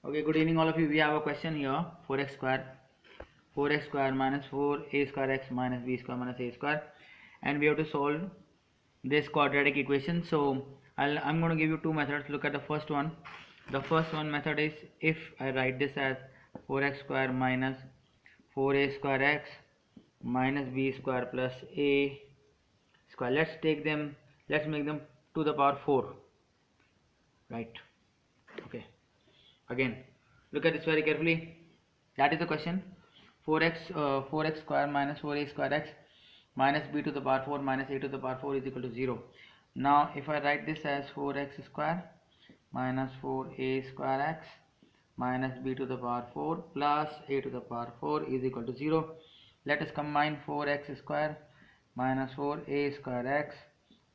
Okay, good evening all of you. We have a question here. 4x square minus 4a square x minus b square minus a square, and we have to solve this quadratic equation. So I'm going to give you two methods. Look at the first one. The first one method is if I write this as 4x square minus 4a square x minus b square plus a square. Let's make them to the power 4, right? Okay. Again, look at this very carefully. That is the question. 4x square minus 4a square x minus b to the power 4 minus a to the power 4 is equal to 0. Now if I write this as 4x square minus 4a square x minus b to the power 4 plus a to the power 4 is equal to 0. Let us combine 4x square minus 4a square x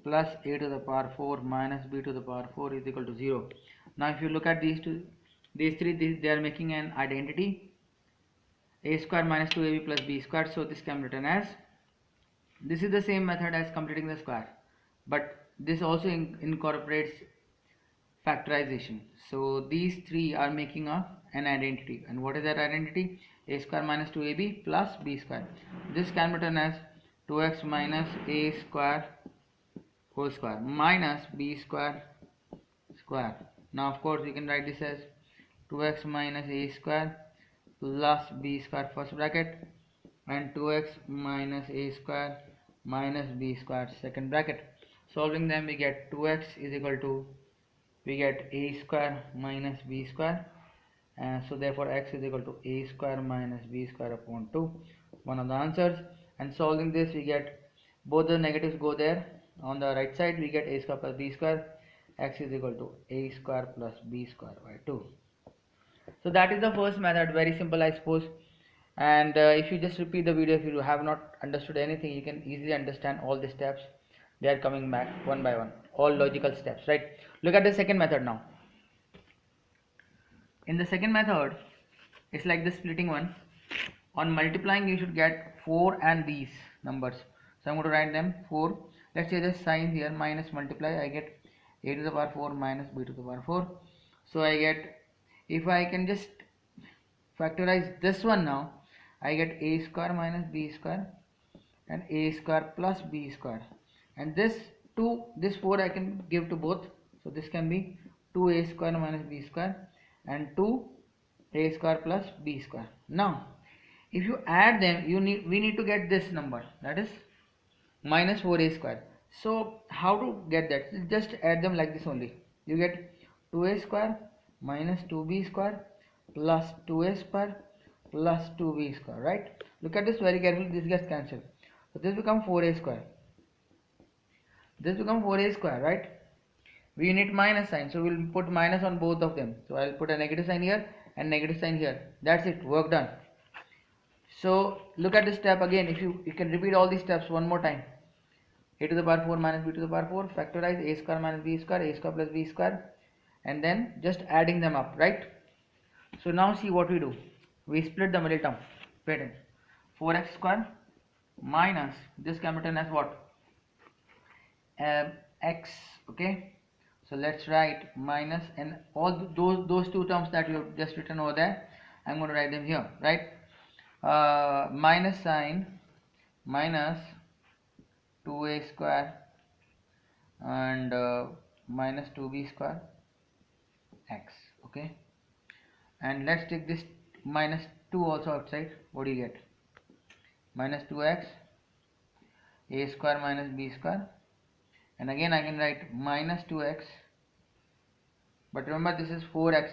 plus a to the power 4 minus b to the power 4 is equal to 0. Now if you look at these three, they are making an identity, a square minus 2ab plus b square. So this can be written as, this is the same method as completing the square, but this also incorporates factorization. So these three are making an identity, and what is that identity? A square minus 2ab plus b square. This can be written as 2x minus a square whole square minus b square square. Now of course you can write this as 2x minus a square plus b square first bracket and 2x minus a square minus b square second bracket. Solving them, we get 2x is equal to, we get a square minus b square, so therefore x is equal to a square minus b square upon 2, one of the answers. And solving this, we get both the negatives go there. On the right side we get a square plus b square, x is equal to a square plus b square by 2. So that is the first method, very simple I suppose. And if you just repeat the video, if you have not understood anything, you can easily understand all the steps. They are coming back one by one, all logical steps, right? Look at the second method now. In the second method, it's like the splitting one. On multiplying, you should get 4 and these numbers. So I'm going to write them 4. Let's say the sign here minus multiply. I get a to the power 4 minus b to the power 4. So I get, if I can just factorize this one now, I get a square minus b square and a square plus b square. And this 4 I can give to both. So this can be 2a square minus b square and 2a square plus b square. Now if you add them, we need to get this number, that is minus 4a square. So how to get that? Just add them like this only. You get 2a square minus 2b square plus 2a square plus 2b square, right? Look at this very carefully, this gets cancelled. So this becomes 4a square. This becomes 4a square, right? We need minus sign, so we'll put minus on both of them. So I'll put a negative sign here and negative sign here. That's it, work done. So look at this step again. If you can repeat all these steps one more time. A to the power 4 minus b to the power 4, factorize a square minus b square, a square plus b square, and then just adding them up, right? So now see what we do. We split the middle term. Pay attention. 4x square minus, this can be written as what? X, okay? So let's write minus, and all those two terms that you have just written over there, I'm going to write them here, right? Minus sign minus 2a square and minus 2b square x, okay? And let's take this minus 2 also outside. What do you get? Minus 2x a square minus b square, and again I can write minus 2x, but remember this is 4x,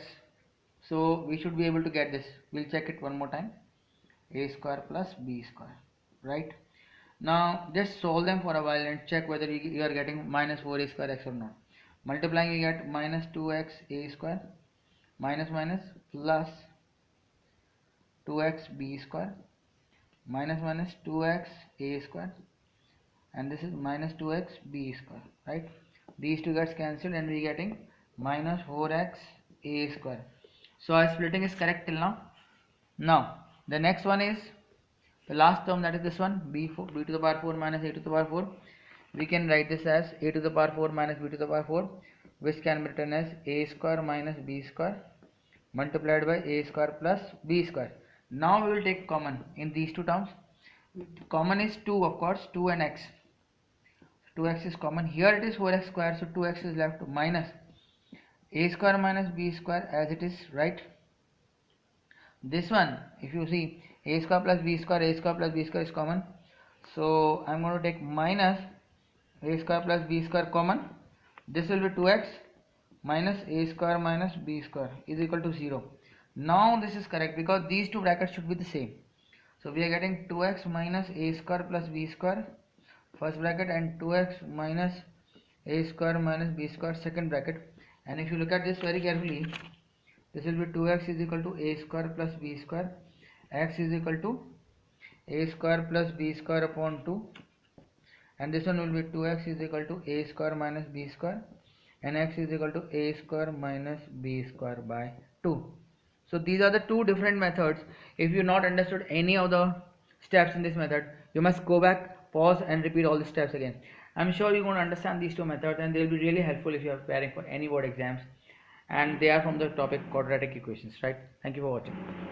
so we should be able to get this. We'll check it one more time. A square plus b square, right? Now just solve them for a while and check whether you are getting minus 4a square x or not. Multiplying, you get minus 2x a square minus minus plus 2x b square minus minus 2x a square, and this is minus 2x b square, right? These two gets cancelled and we are getting minus 4x a square. So our splitting is correct till now. Now the next one is the last term, that is this one, b to the power 4 minus a to the power 4. We can write this as a to the power 4 minus b to the power 4, which can be written as a square minus b square multiplied by a square plus b square. Now we will take common in these two terms. Common is 2, of course, 2 and x. 2x is common. Here it is 4x square, so 2x is left, minus a square minus b square as it is, right? This one, if you see, a square plus b square, a square plus b square is common. So I am going to take minus a square plus b square common. This will be 2x minus a square minus b square is equal to 0. Now this is correct because these two brackets should be the same. So we are getting 2x minus a square plus b square first bracket and 2x minus a square minus b square second bracket. And if you look at this very carefully, this will be 2x is equal to a square plus b square, x is equal to a square plus b square upon 2, and this one will be 2x is equal to a square minus b square, and x is equal to a square minus b square by 2. So these are the two different methods. If you not understood any of the steps in this method, you must go back, pause and repeat all the steps again. I'm sure you're going to understand these two methods and they'll be really helpful if you are preparing for any board exams, and they are from the topic quadratic equations, right? Thank you for watching.